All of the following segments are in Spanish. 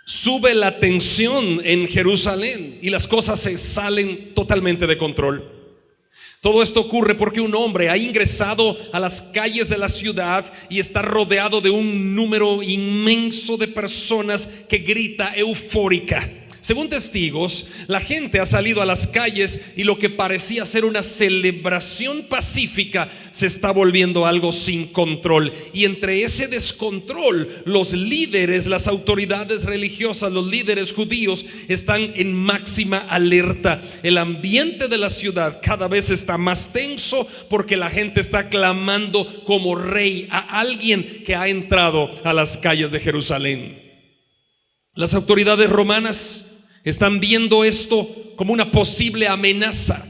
sube la tensión en Jerusalén y las cosas se salen totalmente de control. Todo esto ocurre porque un hombre ha ingresado a las calles de la ciudad y está rodeado de un número inmenso de personas que grita eufórica. Según testigos, la gente ha salido a las calles y lo que parecía ser una celebración pacífica se está volviendo algo sin control. Y entre ese descontrol, los líderes, las autoridades religiosas, los líderes judíos están en máxima alerta. El ambiente de la ciudad cada vez está más tenso porque la gente está clamando como rey a alguien que ha entrado a las calles de Jerusalén. Las autoridades romanas están viendo esto como una posible amenaza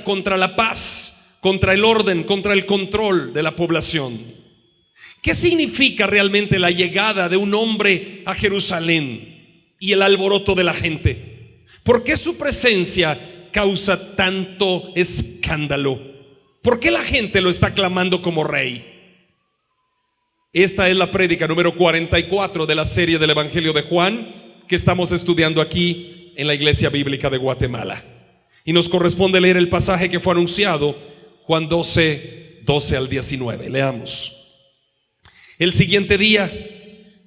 contra la paz, contra el orden, contra el control de la población. ¿Qué significa realmente la llegada de un hombre a Jerusalén y el alboroto de la gente? ¿Por qué su presencia causa tanto escándalo? ¿Por qué la gente lo está aclamando como rey? Esta es la prédica número 44 de la serie del Evangelio de Juan, que estamos estudiando aquí en la Iglesia Bíblica de Guatemala. Y nos corresponde leer el pasaje que fue anunciado, Juan 12, 12 al 19. Leamos. El siguiente día,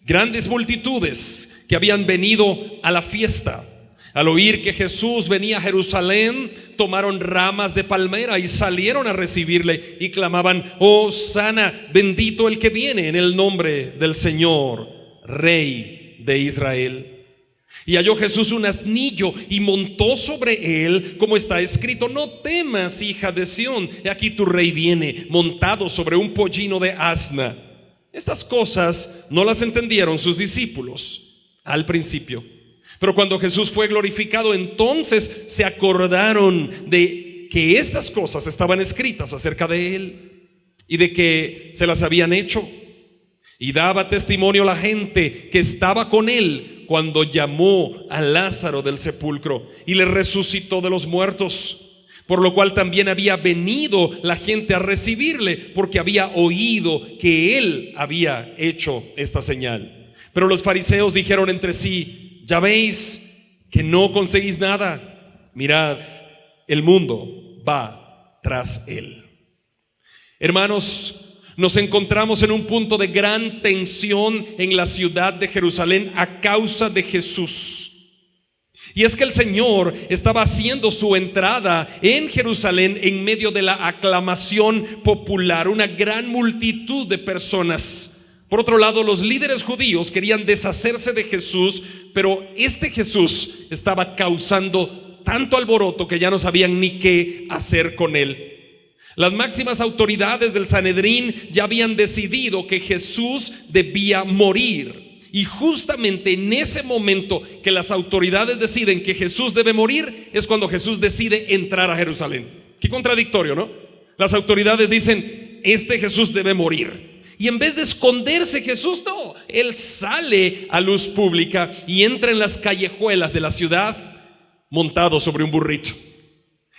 grandes multitudes que habían venido a la fiesta, al oír que Jesús venía a Jerusalén, tomaron ramas de palmera y salieron a recibirle y clamaban: Hosana, bendito el que viene en el nombre del Señor, Rey de Israel. Y halló Jesús un asnillo y montó sobre él, como está escrito: no temas, hija de Sión, he aquí tu rey viene, montado sobre un pollino de asna. Estas cosas no las entendieron sus discípulos al principio, pero cuando Jesús fue glorificado, entonces se acordaron de que estas cosas estaban escritas acerca de él y de que se las habían hecho. Y daba testimonio la gente que estaba con él cuando llamó a Lázaro del sepulcro y le resucitó de los muertos, por lo cual también había venido la gente a recibirle, porque había oído que él había hecho esta señal. Pero los fariseos dijeron entre sí: ya veis que no conseguís nada, mirad, el mundo va tras él. Hermanos, nos encontramos en un punto de gran tensión en la ciudad de Jerusalén a causa de Jesús. Y es que el Señor estaba haciendo su entrada en Jerusalén en medio de la aclamación popular, una gran multitud de personas. Por otro lado, los líderes judíos querían deshacerse de Jesús, pero este Jesús estaba causando tanto alboroto que ya no sabían ni qué hacer con él. Las máximas autoridades del Sanedrín ya habían decidido que Jesús debía morir. Y justamente en ese momento que las autoridades deciden que Jesús debe morir, es cuando Jesús decide entrar a Jerusalén. Qué contradictorio, ¿no? Las autoridades dicen: este Jesús debe morir. Y en vez de esconderse Jesús, no, él sale a luz pública y entra en las callejuelas de la ciudad montado sobre un burrito.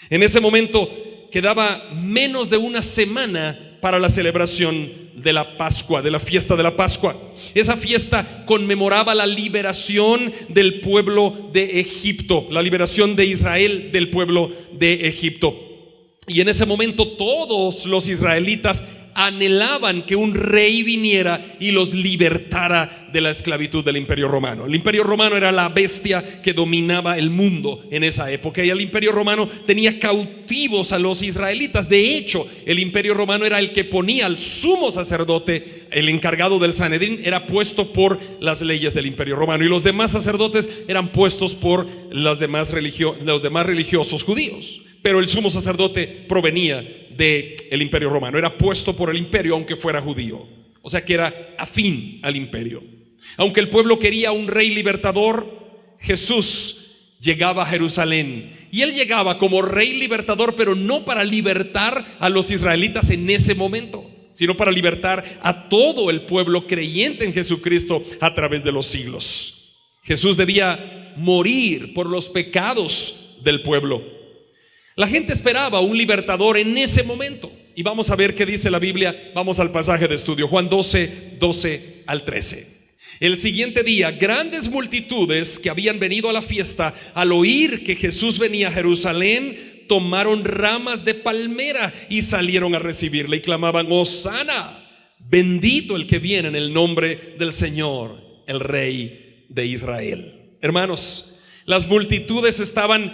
En ese momento quedaba menos de una semana para la celebración de la Pascua, de la fiesta de la Pascua. Esa fiesta conmemoraba la liberación del pueblo de Egipto, la liberación de Israel del pueblo de Egipto. Y en ese momento todos los israelitas anhelaban que un rey viniera y los libertara de la esclavitud del Imperio Romano. El Imperio Romano era la bestia que dominaba el mundo en esa época, y el Imperio Romano tenía cautivos a los israelitas. De hecho, el Imperio Romano era el que ponía al sumo sacerdote, el encargado del Sanedrín, era puesto por las leyes del Imperio Romano, y los demás sacerdotes eran puestos por los demás religiosos judíos. Pero el sumo sacerdote provenía del Imperio Romano, era puesto por el imperio aunque fuera judío, o sea que era afín al imperio. Aunque el pueblo quería un rey libertador, Jesús llegaba a Jerusalén, y él llegaba como rey libertador, pero no para libertar a los israelitas en ese momento, sino para libertar a todo el pueblo creyente en Jesucristo a través de los siglos. Jesús debía morir por los pecados del pueblo. La gente esperaba un libertador en ese momento, y vamos a ver qué dice la Biblia. Vamos al pasaje de estudio, Juan 12, 12 al 13. El siguiente día, grandes multitudes que habían venido a la fiesta, al oír que Jesús venía a Jerusalén, tomaron ramas de palmera y salieron a recibirle y clamaban: Hosana, bendito el que viene en el nombre del Señor, el Rey de Israel. Hermanos, las multitudes estaban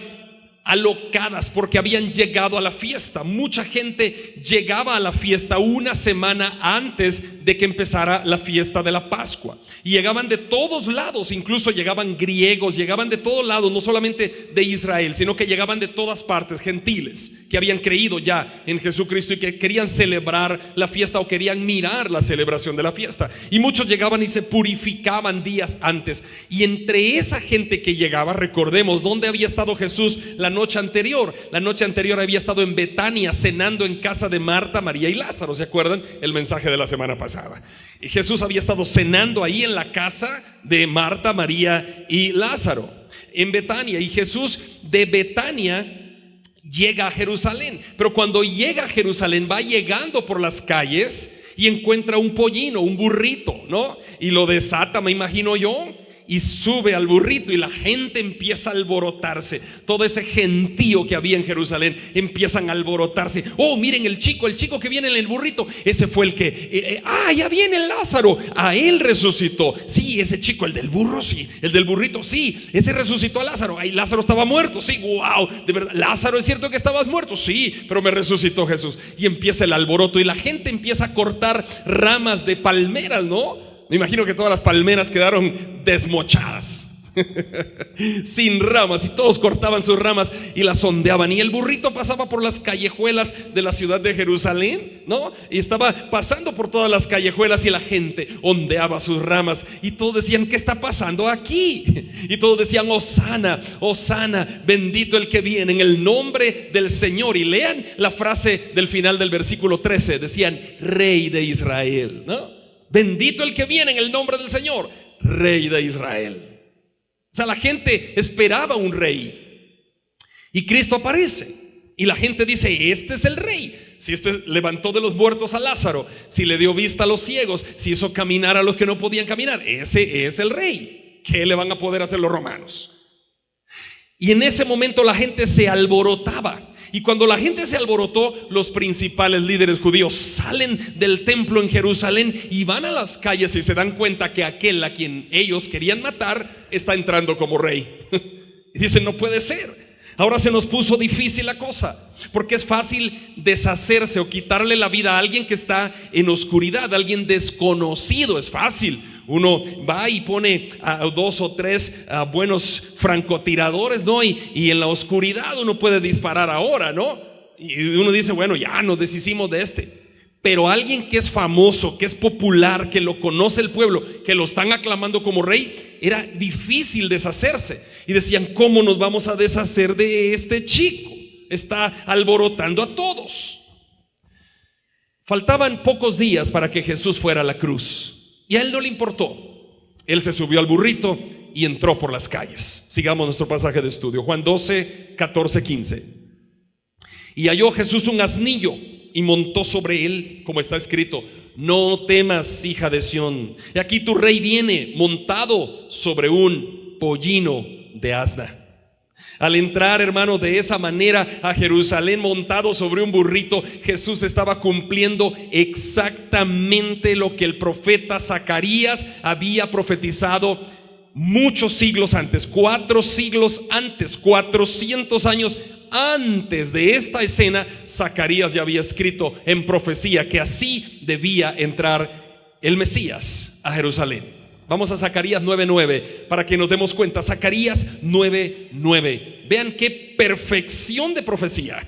alocadas porque habían llegado a la fiesta. Mucha gente llegaba a la fiesta una semana antes de que empezara la fiesta de la Pascua, y llegaban de todos lados, incluso llegaban griegos, llegaban de todos lados, no solamente de Israel, sino que llegaban de todas partes, gentiles que habían creído ya en Jesucristo y que querían celebrar la fiesta o querían mirar la celebración de la fiesta. Y muchos llegaban y se purificaban días antes. Y entre esa gente que llegaba, recordemos dónde había estado Jesús la noche anterior. La noche anterior había estado en Betania cenando en casa de Marta, María y Lázaro. ¿Se acuerdan? El mensaje de la semana pasada. Y Jesús había estado cenando ahí en la casa de Marta, María y Lázaro, en Betania. Y Jesús de Betania llega a Jerusalén. Pero cuando llega a Jerusalén, va llegando por las calles y encuentra un pollino, un burrito, ¿no? Y lo desata, me imagino yo, y sube al burrito, y la gente empieza a alborotarse. Todo ese gentío que había en Jerusalén empiezan a alborotarse. Oh, miren el chico que viene en el burrito. Ese fue el que, ya viene Lázaro. A él resucitó. Sí, ese chico, el del burro, sí. El del burrito, sí. Ese resucitó a Lázaro. Ay, Lázaro estaba muerto. Sí, wow, de verdad. Lázaro, ¿es cierto que estabas muerto? Sí, pero me resucitó Jesús. Y empieza el alboroto, y la gente empieza a cortar ramas de palmeras, ¿no? Me imagino que todas las palmeras quedaron desmochadas, sin ramas, y todos cortaban sus ramas y las ondeaban. Y el burrito pasaba por las callejuelas de la ciudad de Jerusalén, ¿no? Y estaba pasando por todas las callejuelas, y la gente ondeaba sus ramas, y todos decían: ¿qué está pasando aquí? Y todos decían: Hosana, Hosana, bendito el que viene en el nombre del Señor. Y lean la frase del final del versículo 13, decían: Rey de Israel, ¿no? Bendito el que viene en el nombre del Señor, Rey de Israel. O sea, la gente esperaba un rey, y Cristo aparece, y la gente dice: este es el rey. Si este levantó de los muertos a Lázaro, si le dio vista a los ciegos, si hizo caminar a los que no podían caminar, ese es el rey. ¿Qué le van a poder hacer los romanos? Y en ese momento la gente se alborotaba. Y cuando la gente se alborotó, los principales líderes judíos salen del templo en Jerusalén y van a las calles, y se dan cuenta que aquel a quien ellos querían matar está entrando como rey. Y dicen: no puede ser. Ahora se nos puso difícil la cosa, porque es fácil deshacerse o quitarle la vida a alguien que está en oscuridad, a alguien desconocido. Es fácil. Uno va y pone a 2 o 3 buenos francotiradores, ¿no? Y en la oscuridad uno puede disparar ahora, ¿no? Y uno dice: bueno, ya nos deshicimos de este. Pero alguien que es famoso, que es popular, que lo conoce el pueblo, que lo están aclamando como rey, era difícil deshacerse. Y decían: ¿cómo nos vamos a deshacer de este chico? Está alborotando a todos. Faltaban pocos días para que Jesús fuera a la cruz, y a él no le importó. Él se subió al burrito y entró por las calles. Sigamos nuestro pasaje de estudio, Juan 12, 14, 15. Y halló Jesús un asnillo y montó sobre él, como está escrito: no temas, hija de Sión, y aquí tu rey viene montado sobre un pollino de asna. Al entrar, hermano, de esa manera a Jerusalén montado sobre un burrito, Jesús estaba cumpliendo exactamente lo que el profeta Zacarías había profetizado muchos siglos antes, 4 siglos antes, 400 años antes de esta escena. Zacarías ya había escrito en profecía que así debía entrar el Mesías a Jerusalén. Vamos a Zacarías 9:9 para que nos demos cuenta. Zacarías 9:9. Vean qué perfección de profecía.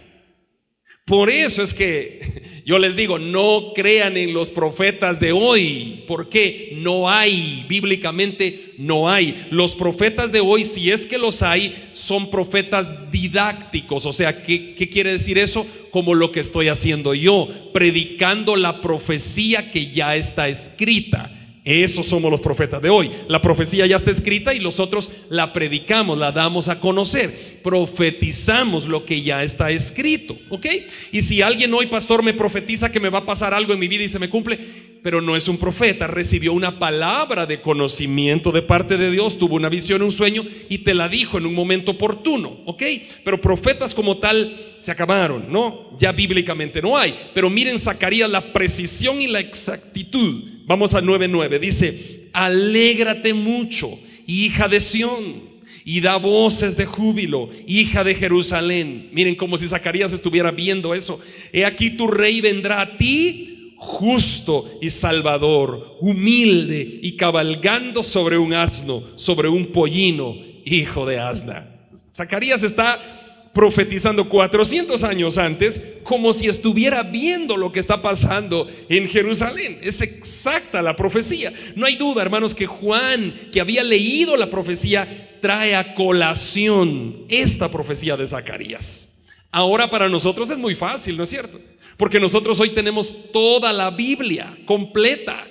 Por eso es que yo les digo: no crean en los profetas de hoy, porque no hay, bíblicamente no hay. Los profetas de hoy, si es que los hay, son profetas didácticos. O sea, ¿qué quiere decir eso? Como lo que estoy haciendo yo, predicando la profecía que ya está escrita. Esos somos los profetas de hoy. La profecía ya está escrita y nosotros la predicamos, la damos a conocer, profetizamos lo que ya está escrito, ¿ok? Y si alguien hoy, pastor, me profetiza que me va a pasar algo en mi vida y se me cumple, pero no es un profeta. Recibió una palabra de conocimiento de parte de Dios, tuvo una visión, un sueño y te la dijo en un momento oportuno, ¿ok? Pero profetas como tal se acabaron, ¿no? Ya bíblicamente no hay. Pero miren Zacarías, la precisión y la exactitud. Vamos a 9:9, dice: alégrate mucho, hija de Sión, y da voces de júbilo, hija de Jerusalén. Miren, como si Zacarías estuviera viendo eso. He aquí tu rey vendrá a ti, justo y salvador, humilde y cabalgando sobre un asno, sobre un pollino, hijo de asna. Zacarías está profetizando 400 años antes, como si estuviera viendo lo que está pasando en Jerusalén. Es exacta la profecía. No hay duda, hermanos, que Juan, que había leído la profecía, trae a colación esta profecía de Zacarías. Ahora para nosotros es muy fácil, ¿no es cierto? Porque nosotros hoy tenemos toda la Biblia completa.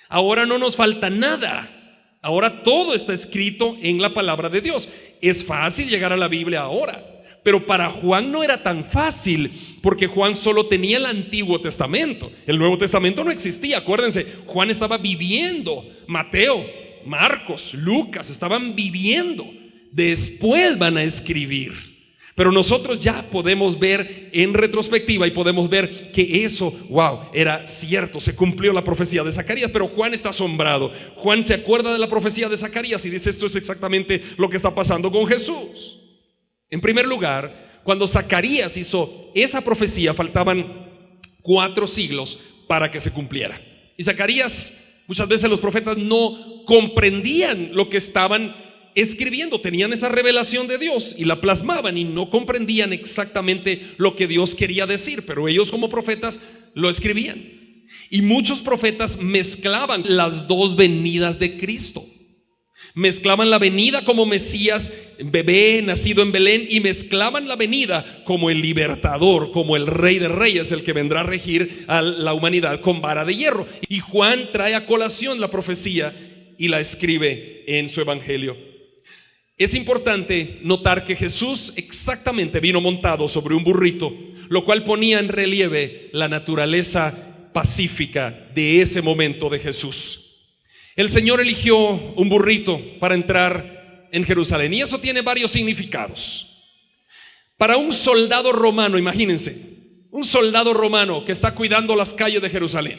Ahora no nos falta nada. Ahora todo está escrito en la palabra de Dios. Es fácil llegar a la Biblia ahora. Pero para Juan no era tan fácil, porque Juan solo tenía el Antiguo Testamento. El Nuevo Testamento no existía. Acuérdense, Juan estaba viviendo. Mateo, Marcos, Lucas estaban viviendo. Después van a escribir. Pero nosotros ya podemos ver en retrospectiva y podemos ver que eso, wow, era cierto, se cumplió la profecía de Zacarías. Pero Juan está asombrado. Juan se acuerda de la profecía de Zacarías y dice: esto es exactamente lo que está pasando con Jesús. En primer lugar, cuando Zacarías hizo esa profecía, faltaban 4 siglos para que se cumpliera. Y Zacarías, muchas veces los profetas no comprendían lo que estaban escribiendo, tenían esa revelación de Dios y la plasmaban y no comprendían exactamente lo que Dios quería decir, pero ellos como profetas lo escribían. Y muchos profetas mezclaban las dos venidas de Cristo. Mezclaban la venida como Mesías, bebé nacido en Belén, y mezclaban la venida como el libertador, como el Rey de Reyes, el que vendrá a regir a la humanidad con vara de hierro. Y Juan trae a colación la profecía y la escribe en su evangelio. Es importante notar que Jesús exactamente vino montado sobre un burrito, lo cual ponía en relieve la naturaleza pacífica de ese momento de Jesús. El Señor eligió un burrito para entrar en Jerusalén, y eso tiene varios significados. Para un soldado romano, imagínense, un soldado romano que está cuidando las calles de Jerusalén,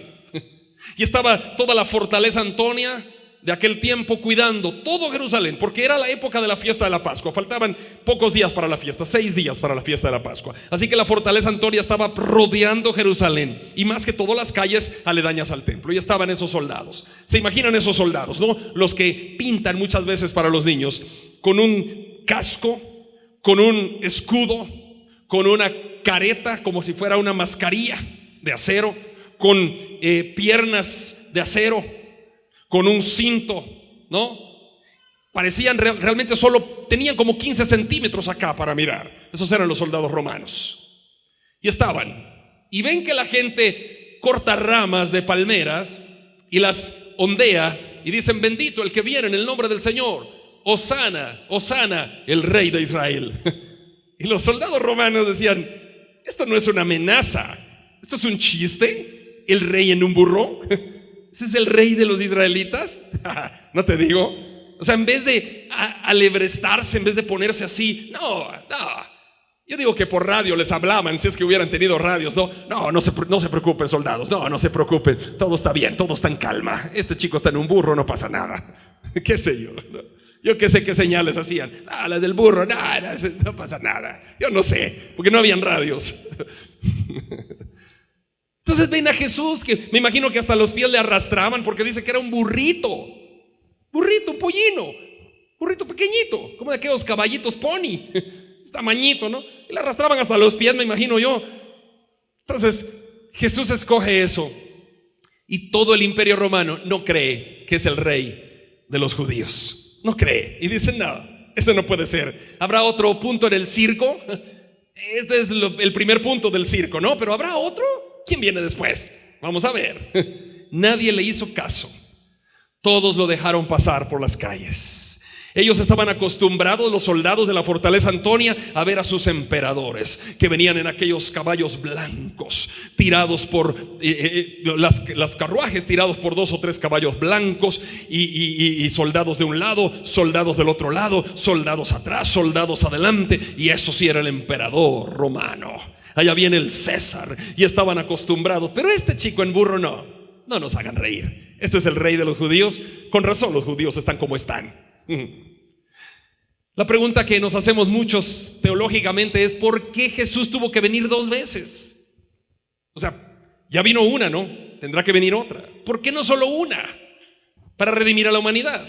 y estaba toda la fortaleza Antonia de aquel tiempo cuidando todo Jerusalén, porque era la época de la fiesta de la Pascua. Faltaban pocos días para la fiesta, 6 días para la fiesta de la Pascua. Así que la fortaleza Antonia estaba rodeando Jerusalén, y más que todo las calles aledañas al templo. Y estaban esos soldados. ¿Se imaginan esos soldados, no? Los que pintan muchas veces para los niños con un casco, con un escudo, con una careta como si fuera una mascarilla de acero, con piernas de acero, con un cinto, ¿no? Parecían realmente solo tenían como 15 centímetros acá para mirar. Esos eran los soldados romanos. Y estaban, y ven que la gente corta ramas de palmeras y las ondea y dicen: bendito el que viene en el nombre del Señor, Hosana, Hosana, el Rey de Israel. Y los soldados romanos decían: esto no es una amenaza, esto es un chiste. El rey en un burro. ¿Ese es el rey de los israelitas? No te digo. O sea, en vez de alebrestarse, en vez de ponerse así, no. Yo digo que por radio les hablaban, si es que hubieran tenido radios. No se preocupen, soldados, no se preocupen, todo está bien, todo está en calma. Este chico está en un burro, no pasa nada. ¿Qué sé yo? Yo qué sé qué señales hacían. Las del burro, no pasa nada. Yo no sé, porque no habían radios. Entonces ven a Jesús, que me imagino que hasta los pies le arrastraban, porque dice que era un burrito, un pollino, burrito pequeñito, como de aquellos caballitos pony, tamañito, ¿no? Y le arrastraban hasta los pies, me imagino yo. Entonces Jesús escoge eso, y todo el imperio romano no cree que es el rey de los judíos. No cree, y dicen: no, ese no puede ser. ¿Habrá otro punto en el circo? Este es el primer punto del circo, ¿no? Pero ¿habrá otro? ¿Quién viene después? Vamos a ver. Nadie le hizo caso. Todos lo dejaron pasar por las calles. Ellos estaban acostumbrados, los soldados de la fortaleza Antonia, a ver a sus emperadores que venían en aquellos caballos blancos, tirados por las carruajes, tirados por 2 o 3 caballos blancos, y soldados de un lado, soldados del otro lado, soldados atrás, soldados adelante. Y eso sí era el emperador romano. Allá viene el César, y estaban acostumbrados. Pero este chico en burro no nos hagan reír. Este es el rey de los judíos. Con razón los judíos están como están. La pregunta que nos hacemos muchos teológicamente es: ¿por qué Jesús tuvo que venir 2 veces? O sea, ya vino una, ¿no? Tendrá que venir otra. ¿Por qué no solo una? Para redimir a la humanidad.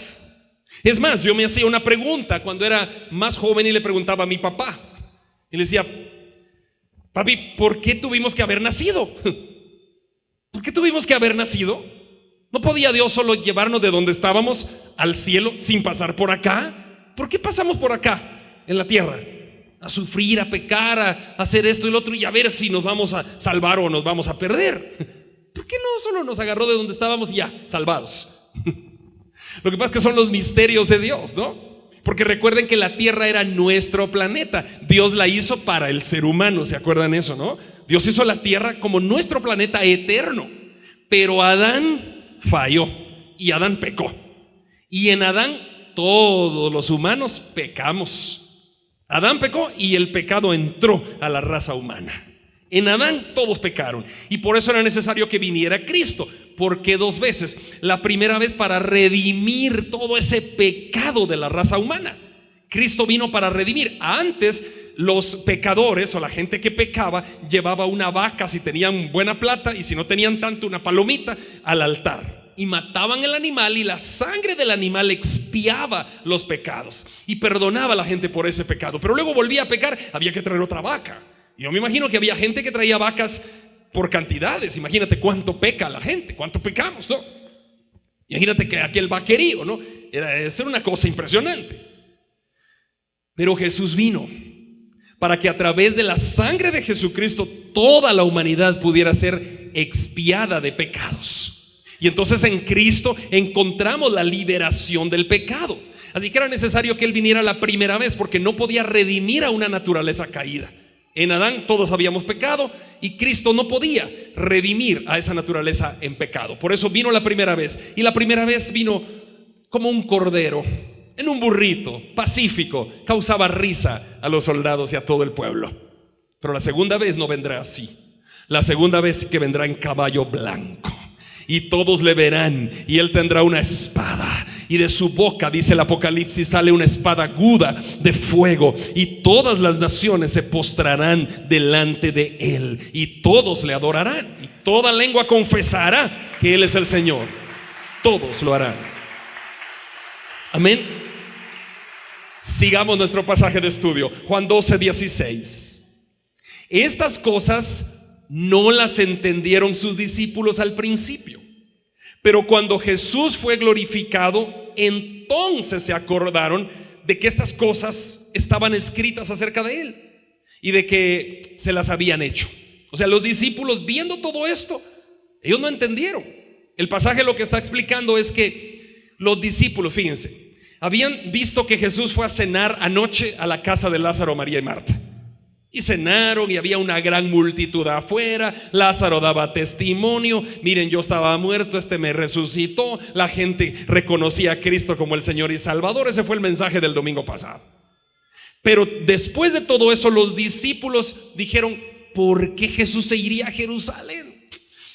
Es más, yo me hacía una pregunta cuando era más joven y le preguntaba a mi papá. Y le decía: papi, ¿por qué tuvimos que haber nacido? ¿Por qué tuvimos que haber nacido? ¿No podía Dios solo llevarnos de donde estábamos al cielo sin pasar por acá? ¿Por qué pasamos por acá en la tierra? A sufrir, a pecar, a hacer esto y lo otro, y a ver si nos vamos a salvar o nos vamos a perder. ¿Por qué no solo nos agarró de donde estábamos y ya, salvados? Lo que pasa es que son los misterios de Dios, ¿no? Porque recuerden que la tierra era nuestro planeta. Dios la hizo para el ser humano, ¿se acuerdan eso, no? Dios hizo la tierra como nuestro planeta eterno. Pero Adán falló y Adán pecó. Y en Adán todos los humanos pecamos. Adán pecó y el pecado entró a la raza humana. En Adán todos pecaron, y por eso era necesario que viniera Cristo. ¿Por qué 2 veces? La primera vez para redimir todo ese pecado de la raza humana. Cristo vino para redimir. Antes los pecadores o la gente que pecaba llevaba una vaca si tenían buena plata, y si no tenían tanto, una palomita al altar, y mataban el animal, y la sangre del animal expiaba los pecados y perdonaba a la gente por ese pecado. Pero luego volvía a pecar, había que traer otra vaca. Yo me imagino que había gente que traía vacas por cantidades. Imagínate cuánto peca la gente, cuánto pecamos, ¿no? Imagínate que aquel vaquerío, ¿no? Era una cosa impresionante. Pero Jesús vino para que a través de la sangre de Jesucristo toda la humanidad pudiera ser expiada de pecados. Y entonces en Cristo encontramos la liberación del pecado. Así que era necesario que Él viniera la primera vez, porque no podía redimir a una naturaleza caída. En Adán todos habíamos pecado, y Cristo no podía redimir a esa naturaleza en pecado. Por eso vino la primera vez. Y la primera vez vino como un cordero, en un burrito, pacífico. Causaba risa a los soldados y a todo el pueblo. Pero la segunda vez no vendrá así. La segunda vez que vendrá en caballo blanco, y todos le verán, y Él tendrá una espada, y de su boca, dice el Apocalipsis, sale una espada aguda de fuego, y todas las naciones se postrarán delante de Él, y todos le adorarán, y toda lengua confesará que Él es el Señor. Todos lo harán. Amén. Sigamos nuestro pasaje de estudio, Juan 12:16. Estas cosas no las entendieron sus discípulos al principio, pero cuando Jesús fue glorificado, entonces se acordaron de que estas cosas estaban escritas acerca de Él y de que se las habían hecho. O sea, los discípulos, viendo todo esto, ellos no entendieron. El pasaje lo que está explicando es que los discípulos, fíjense, habían visto que Jesús fue a cenar anoche a la casa de Lázaro, María y Marta. Y cenaron, y había una gran multitud afuera. Lázaro daba testimonio: miren, yo estaba muerto, me resucitó. La gente reconocía a Cristo como el Señor y Salvador. Ese fue el mensaje del domingo pasado. Pero después de todo eso, los discípulos dijeron: ¿por qué Jesús se iría a Jerusalén?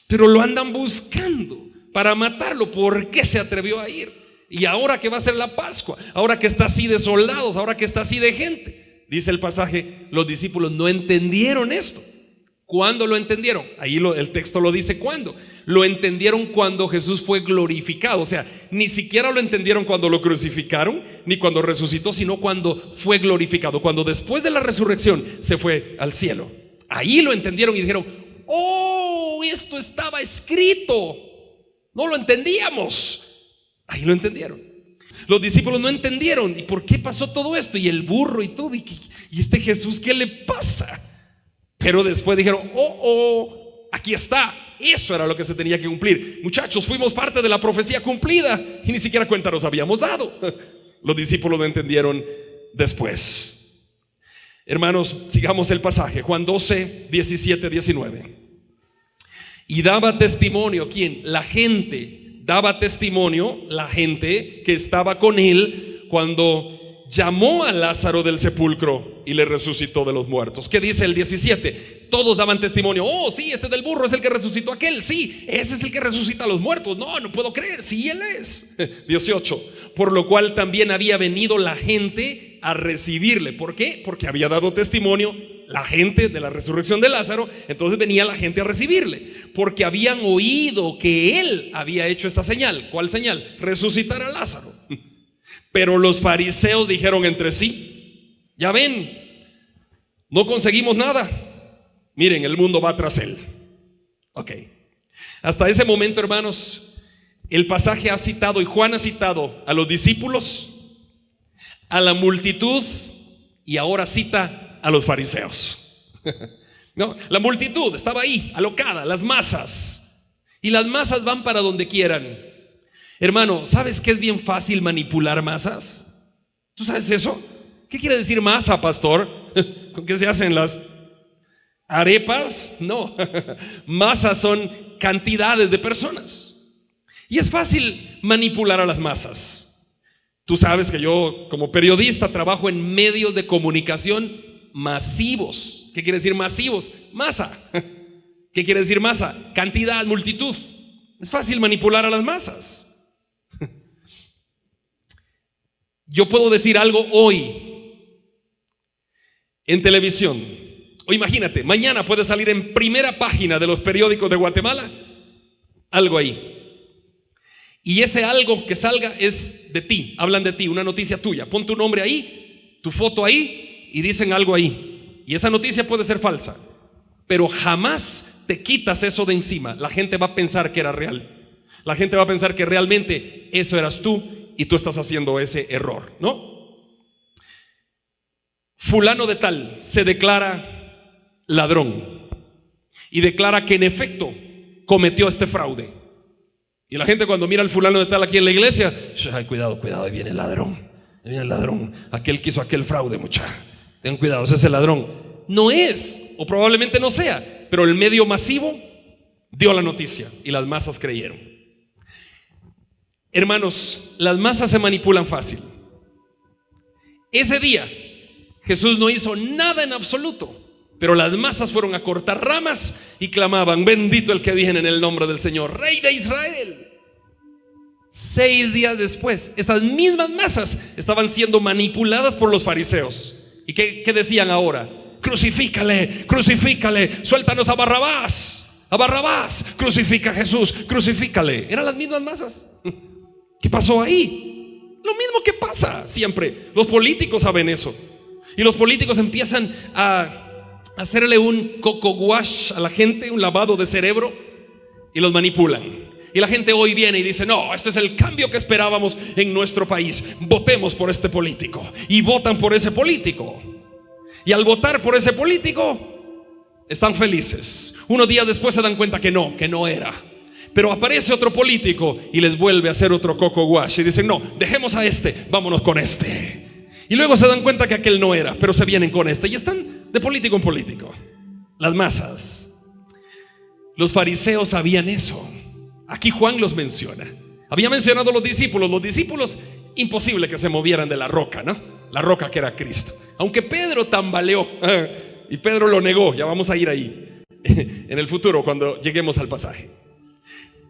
Pero lo andan buscando para matarlo. ¿Por qué se atrevió a ir? Y ahora que va a ser la Pascua, ahora que está así de soldados, ahora que está así de gente. Dice el pasaje, los discípulos no entendieron esto. ¿Cuándo lo entendieron? Ahí el texto lo dice cuándo. Lo entendieron cuando Jesús fue glorificado. O sea, ni siquiera lo entendieron cuando lo crucificaron, ni cuando resucitó, sino cuando fue glorificado. Cuando después de la resurrección se fue al cielo. Ahí lo entendieron y dijeron: oh, esto estaba escrito. No lo entendíamos. Ahí lo entendieron. Los discípulos no entendieron. ¿Y por qué pasó todo esto? Y el burro y todo. ¿Y este Jesús qué le pasa? Pero después dijeron: aquí está. Eso era lo que se tenía que cumplir. Muchachos, fuimos parte de la profecía cumplida y ni siquiera cuenta nos habíamos dado. Los discípulos lo entendieron después. Hermanos, sigamos el pasaje. Juan 12, 17, 19. Y daba testimonio, ¿quién? La gente. Daba testimonio la gente que estaba con él cuando llamó a Lázaro del sepulcro y le resucitó de los muertos. ¿Qué dice el 17? Todos daban testimonio. Oh, sí, este del burro es el que resucitó a aquel. Sí, ese es el que resucita a los muertos. No, no puedo creer, sí, él es. 18. Por lo cual también había venido la gente a recibirle. ¿Por qué? Porque había dado testimonio la gente de la resurrección de Lázaro. Entonces venía la gente a recibirle, porque habían oído que él había hecho esta señal. ¿Cuál señal? Resucitar a Lázaro. Pero los fariseos dijeron entre sí: ya ven, no conseguimos nada. Miren, el mundo va tras él. Ok. Hasta ese momento, hermanos, el pasaje ha citado, y Juan ha citado, a los discípulos, a la multitud, y ahora cita a los fariseos. No, la multitud estaba ahí, alocada, las masas. Y las masas van para donde quieran. Hermano, ¿sabes que es bien fácil manipular masas? ¿Tú sabes eso? ¿Qué quiere decir masa, pastor? ¿Con qué se hacen las arepas? No. Masas son cantidades de personas. Y es fácil manipular a las masas. Tú sabes que yo, como periodista, trabajo en medios de comunicación masivos. ¿Qué quiere decir masivos? Masa. ¿Qué quiere decir masa? Cantidad, multitud. Es fácil manipular a las masas. Yo puedo decir algo hoy en televisión, o imagínate, mañana puede salir en primera página de los periódicos de Guatemala algo ahí, y ese algo que salga es de ti, hablan de ti, una noticia tuya. Pon tu nombre ahí, tu foto ahí, y dicen algo ahí, y esa noticia puede ser falsa, pero jamás te quitas eso de encima. La gente va a pensar que era real. La gente va a pensar que realmente eso eras tú y tú estás haciendo ese error, ¿no? Fulano de tal se declara ladrón y declara que en efecto cometió este fraude. Y la gente, cuando mira al fulano de tal aquí en la iglesia, ay, cuidado, cuidado, ahí viene el ladrón, ahí viene el ladrón, aquel que hizo aquel fraude, muchacho, ten cuidado, ese es el ladrón. No es, o probablemente no sea, pero el medio masivo dio la noticia y las masas creyeron. Hermanos, las masas se manipulan fácil. Ese día Jesús no hizo nada en absoluto, pero las masas fueron a cortar ramas y clamaban: bendito el que viene en el nombre del Señor, Rey de Israel. 6 días después, esas mismas masas estaban siendo manipuladas por los fariseos. ¿Y qué decían ahora? Crucifícale, crucifícale, suéltanos a Barrabás, crucifica a Jesús, crucifícale. Eran las mismas masas. ¿Qué pasó ahí? Lo mismo que pasa siempre. Los políticos saben eso. Y los políticos empiezan a hacerle un coco wash a la gente, un lavado de cerebro, y los manipulan. Y la gente hoy viene y dice: no, este es el cambio que esperábamos en nuestro país, votemos por este político. Y votan por ese político. Y al votar por ese político están felices. Unos días después se dan cuenta que no era. Pero aparece otro político y les vuelve a hacer otro coco wash. Y dicen: no, dejemos a este, vámonos con este. Y luego se dan cuenta que aquel no era, pero se vienen con este. Y están de político en político. Las masas. Los fariseos sabían eso. Aquí Juan los menciona. Había mencionado a los discípulos. Los discípulos, imposible que se movieran de la roca, ¿no? La roca que era Cristo. Aunque Pedro tambaleó y Pedro lo negó. Ya vamos a ir ahí en el futuro cuando lleguemos al pasaje.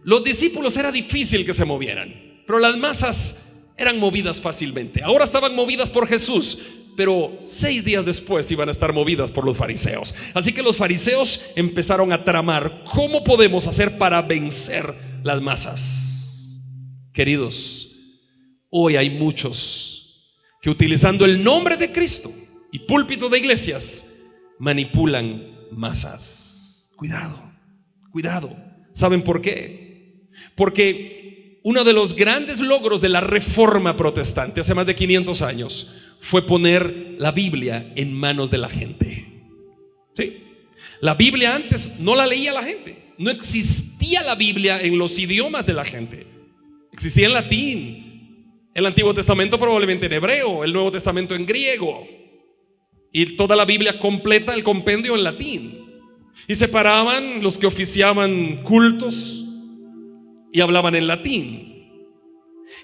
Los discípulos era difícil que se movieran, pero las masas eran movidas fácilmente. Ahora estaban movidas por Jesús, pero 6 días después iban a estar movidas por los fariseos. Así que los fariseos empezaron a tramar cómo podemos hacer para vencer las masas. Queridos, hoy hay muchos que, utilizando el nombre de Cristo y púlpitos de iglesias, manipulan masas. Cuidado, cuidado. ¿Saben por qué? Porque uno de los grandes logros de la Reforma Protestante hace más de 500 años fue poner la Biblia en manos de la gente. ¿Sí? La Biblia antes no la leía la gente. No existía la Biblia en los idiomas de la gente. Existía en latín, El Antiguo Testamento probablemente en hebreo, el Nuevo Testamento en griego, y toda la Biblia completa, el compendio en latín. Y separaban los que oficiaban cultos y hablaban en latín.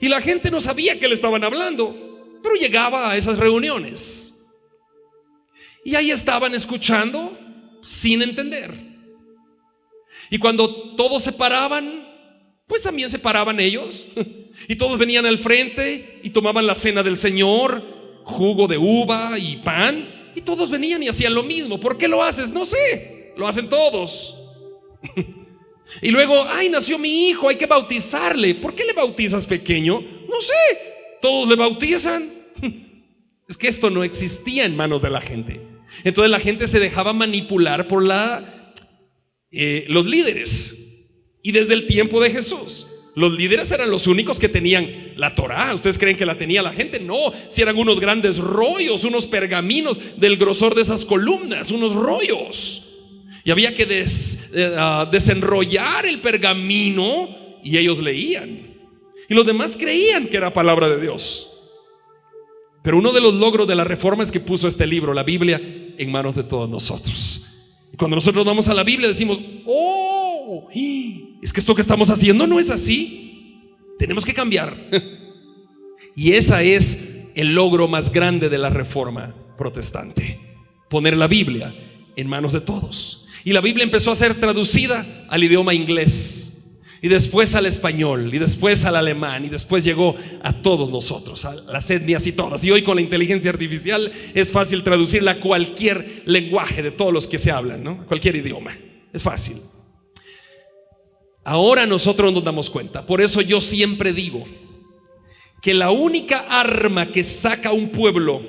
Y la gente no sabía que le estaban hablando, pero llegaba a esas reuniones. Y ahí estaban escuchando sin entender. Y cuando todos se paraban, pues también se paraban ellos. Y todos venían al frente y tomaban la cena del Señor, jugo de uva y pan. Y todos venían y hacían lo mismo. ¿Por qué lo haces? No sé, lo hacen todos. Y luego, ay, nació mi hijo, hay que bautizarle. ¿Por qué le bautizas pequeño? No sé, todos le bautizan. Es que esto no existía en manos de la gente. Entonces la gente se dejaba manipular por los líderes. Y desde el tiempo de Jesús, los líderes eran los únicos que tenían la Torá. ¿Ustedes creen que la tenía la gente? No, si eran unos grandes rollos, unos pergaminos del grosor de esas columnas, unos rollos. Y había que desenrollar el pergamino y ellos leían. Y los demás creían que era palabra de Dios. Pero uno de los logros de la reforma es que puso este libro, la Biblia, en manos de todos nosotros. Y cuando nosotros vamos a la Biblia decimos, oh, es que esto que estamos haciendo no es así. Tenemos que cambiar. Y ese es el logro más grande de la reforma protestante: poner la Biblia en manos de todos. Y la Biblia empezó a ser traducida al idioma inglés, y después al español, y después al alemán, y después llegó a todos nosotros, a las etnias y todas. Y hoy con la inteligencia artificial es fácil traducirla a cualquier lenguaje de todos los que se hablan, ¿no? Cualquier idioma, es fácil. Ahora nosotros nos damos cuenta. Por eso yo siempre digo que la única arma que saca a un pueblo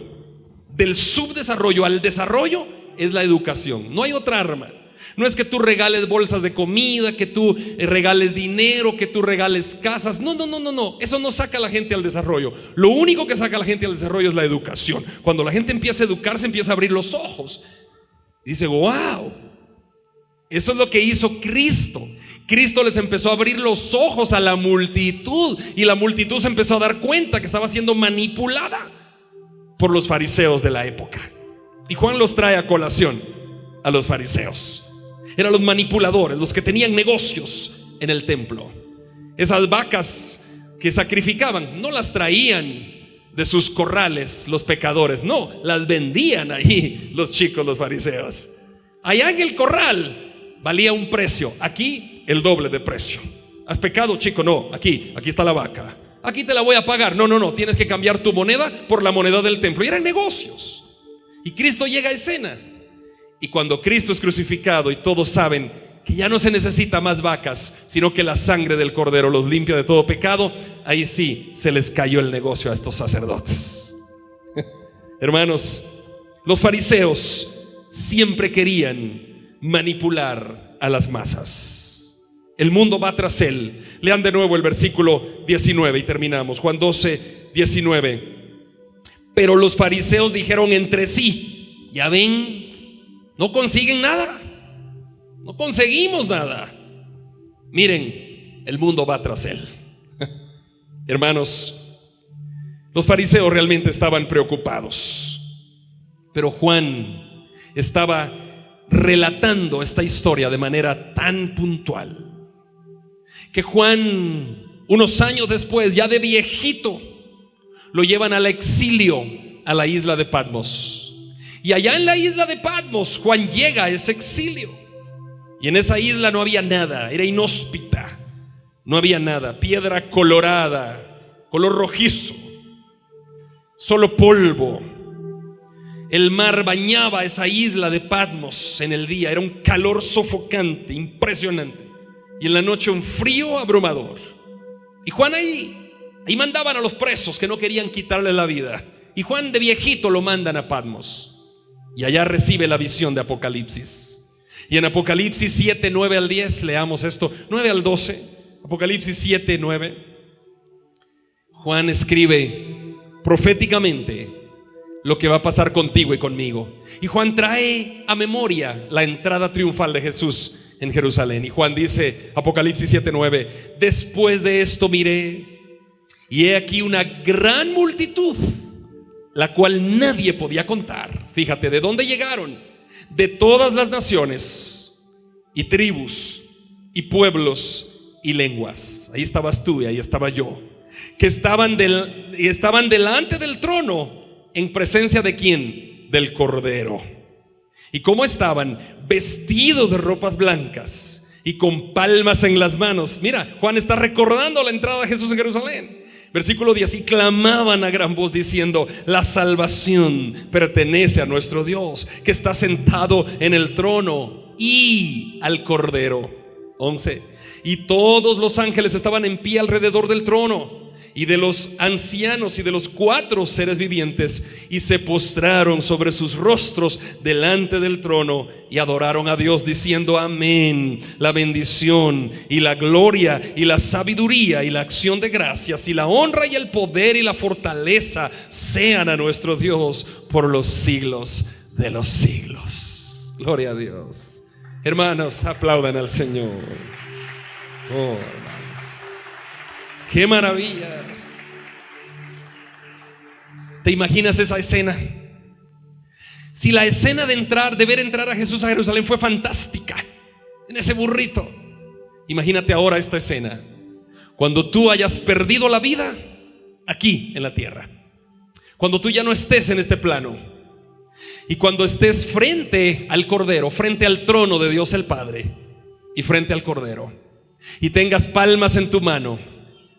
del subdesarrollo al desarrollo es la educación. No hay otra arma. No es que tú regales bolsas de comida, que tú regales dinero, que tú regales casas. No. Eso no saca a la gente al desarrollo. Lo único que saca a la gente al desarrollo es la educación. Cuando la gente empieza a educarse, empieza a abrir los ojos. Dice, wow, eso es lo que hizo Cristo. Cristo les empezó a abrir los ojos a la multitud, y la multitud se empezó a dar cuenta que estaba siendo manipulada por los fariseos de la época. Y Juan los trae a colación a los fariseos. Eran los manipuladores, los que tenían negocios en el templo. Esas vacas que sacrificaban no las traían de sus corrales los pecadores, no, las vendían ahí los chicos, los fariseos. Allá en el corral valía un precio, aquí el doble de precio. ¿Has pecado, chico? No, aquí está la vaca. Aquí te la voy a pagar. No, tienes que cambiar tu moneda por la moneda del templo. Y eran negocios. Y Cristo llega a escena. Y cuando Cristo es crucificado y todos saben que ya no se necesita más vacas, sino que la sangre del Cordero los limpia de todo pecado, ahí sí se les cayó el negocio a estos sacerdotes. Hermanos, los fariseos siempre querían manipular a las masas. El mundo va tras él. Lean de nuevo el versículo 19 y terminamos. Juan 12, 19. Pero los fariseos dijeron entre sí: ya ven, no consiguen nada, no conseguimos nada. Miren, el mundo va tras él. Hermanos, los fariseos realmente estaban preocupados, pero Juan estaba relatando esta historia de manera tan puntual que Juan, unos años después, ya de viejito, lo llevan al exilio a la isla de Patmos. Y allá en la isla de Patmos Juan llega a ese exilio. Y en esa isla no había nada, era inhóspita. No había nada, piedra colorada, color rojizo, solo polvo. El mar bañaba esa isla de Patmos en el día, era un calor sofocante, impresionante. Y en la noche un frío abrumador. Y Juan ahí mandaban a los presos que no querían quitarle la vida. Y Juan de viejito lo mandan a Patmos. Y allá recibe la visión de Apocalipsis. Y en Apocalipsis 7, 9 al 10, leamos esto, 9 al 12, Apocalipsis 7, 9. Juan escribe proféticamente lo que va a pasar contigo y conmigo. Y Juan trae a memoria la entrada triunfal de Jesús en Jerusalén. Y Juan dice, Apocalipsis 7, 9: después de esto miré, Y he aquí una gran multitud, la cual nadie podía contar. Fíjate, ¿de dónde llegaron? De todas las naciones y tribus y pueblos y lenguas. Ahí estabas tú y ahí estaba yo, que estaban delante del trono, en presencia de ¿quién? Del Cordero. ¿Y cómo estaban? Vestidos de ropas blancas y con palmas en las manos. Mira, Juan está recordando la entrada de Jesús en Jerusalén. Versículo 10: y clamaban a gran voz diciendo: la salvación pertenece a nuestro Dios, que está sentado en el trono, y al Cordero. 11: y todos los ángeles estaban en pie alrededor del trono y de los ancianos y de los 4 seres vivientes, y se postraron sobre sus rostros delante del trono y adoraron a Dios diciendo: amén. La bendición y la gloria y la sabiduría y la acción de gracias y la honra y el poder y la fortaleza sean a nuestro Dios por los siglos de los siglos. Gloria a Dios. Hermanos, aplaudan al Señor. Oh, ¡qué maravilla! ¿Te imaginas esa escena? Si la escena de ver entrar a Jesús a Jerusalén fue fantástica, en ese burrito, imagínate ahora esta escena cuando tú hayas perdido la vida aquí en la tierra, cuando tú ya no estés en este plano, y cuando estés frente al Cordero, frente al trono de Dios el Padre y frente al Cordero, y tengas palmas en tu mano.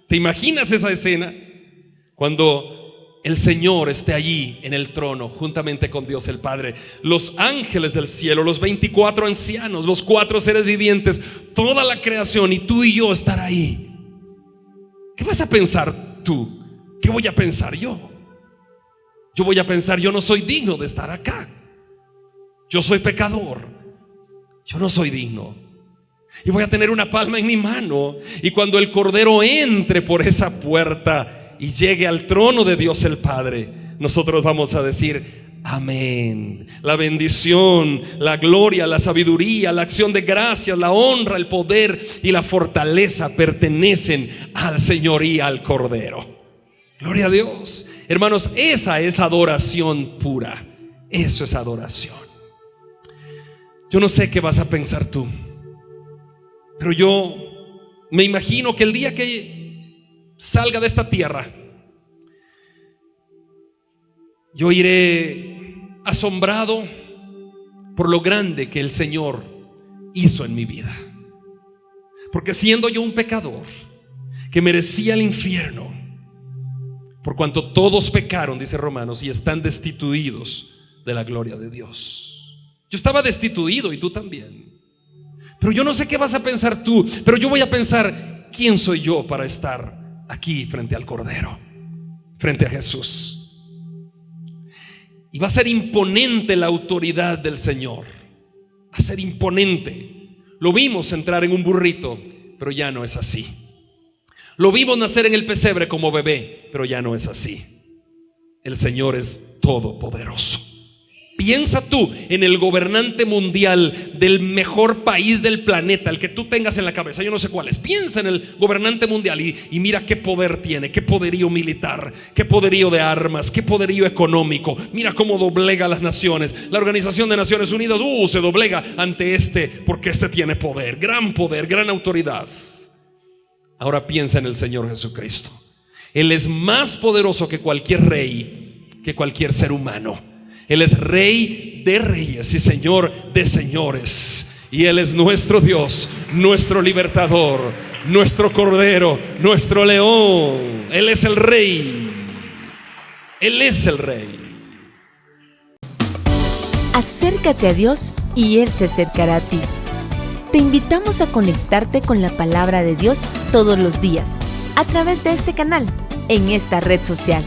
¿Te imaginas esa escena? Cuando el Señor esté allí en el trono juntamente con Dios el Padre, los ángeles del cielo, los 24 ancianos, los 4 seres vivientes, toda la creación, y tú y yo estar ahí. ¿Qué vas a pensar tú? ¿Qué voy a pensar yo? Yo voy a pensar: yo no soy digno de estar acá. Yo soy pecador. Yo no soy digno. Y voy a tener una palma en mi mano, y cuando el Cordero entre por esa puerta y llegue al trono de Dios el Padre, nosotros vamos a decir: amén. La bendición, la gloria, la sabiduría, la acción de gracias, la honra, el poder y la fortaleza pertenecen al Señor y al Cordero. Gloria a Dios. Hermanos, esa es adoración pura. Eso es adoración. Yo no sé qué vas a pensar tú, pero yo me imagino que el día que salga de esta tierra, yo iré asombrado por lo grande que el Señor hizo en mi vida. Porque siendo yo un pecador que merecía el infierno, por cuanto todos pecaron, dice Romanos, y están destituidos de la gloria de Dios. Yo estaba destituido y tú también. Pero yo no sé qué vas a pensar tú, pero yo voy a pensar: ¿quién soy yo para estar aquí frente al Cordero, frente a Jesús? Y va a ser imponente la autoridad del Señor. Va a ser imponente. Lo vimos entrar en un burrito, pero ya no es así. Lo vimos nacer en el pesebre como bebé, pero ya no es así. El Señor es todopoderoso. Piensa tú en el gobernante mundial del mejor país del planeta, el que tú tengas en la cabeza, yo no sé cuál es. Piensa en el gobernante mundial y mira qué poder tiene, qué poderío militar, qué poderío de armas, qué poderío económico. Mira cómo doblega a las naciones. La Organización de Naciones Unidas se doblega ante porque este tiene poder, gran autoridad. Ahora piensa en el Señor Jesucristo. Él es más poderoso que cualquier rey, que cualquier ser humano. Él es Rey de reyes y Señor de señores. Y Él es nuestro Dios, nuestro libertador, nuestro Cordero, nuestro león. Él es el Rey. Él es el Rey. Acércate a Dios y Él se acercará a ti. Te invitamos a conectarte con la palabra de Dios todos los días a través de este canal, en esta red social.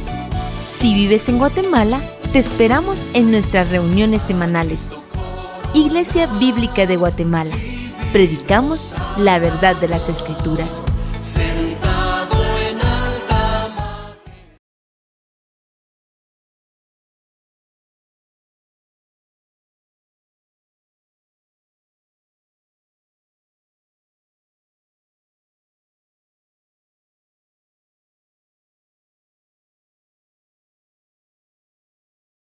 Si vives en Guatemala, te esperamos en nuestras reuniones semanales. Iglesia Bíblica de Guatemala. Predicamos la verdad de las Escrituras.